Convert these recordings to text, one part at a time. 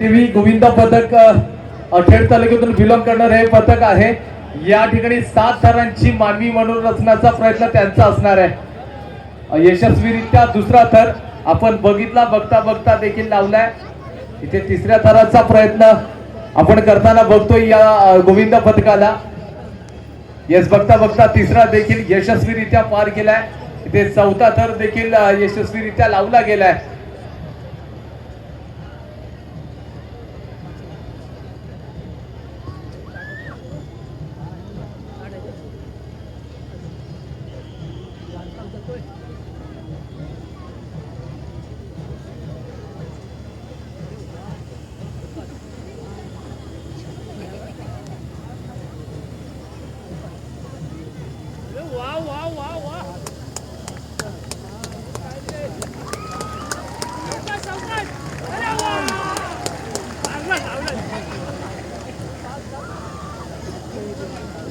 देवी गोविंद पथक अखेड तालुक्यातून बिलॉंग करणार हे पथक आहे। या ठिकाणी 7 थरांची मानवी मनोरंजनाचा प्रयत्न त्यांचा असणार आहे। यशस्वीरित्या दुसरा थर आपण बघता बघता देखील लावलाय। इथे तिसऱ्या थराचा प्रयत्न आपण करताना बघतोय या गोविंद पथकाला। यस बघता बघता तिसरा देखील यशस्वीरित्या पार केलाय। इथे चौथा थर देखील यशस्वीरित्या लावला गेलाय।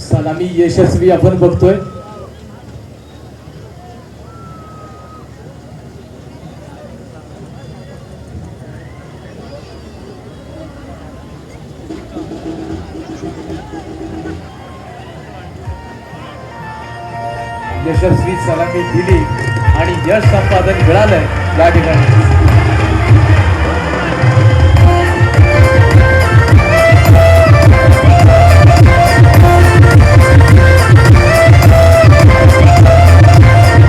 सलामी यशस्वी आपण बघतोय। यशस्वी सलामी दिली आणि यश संपादन मिळालंय या ठिकाणी।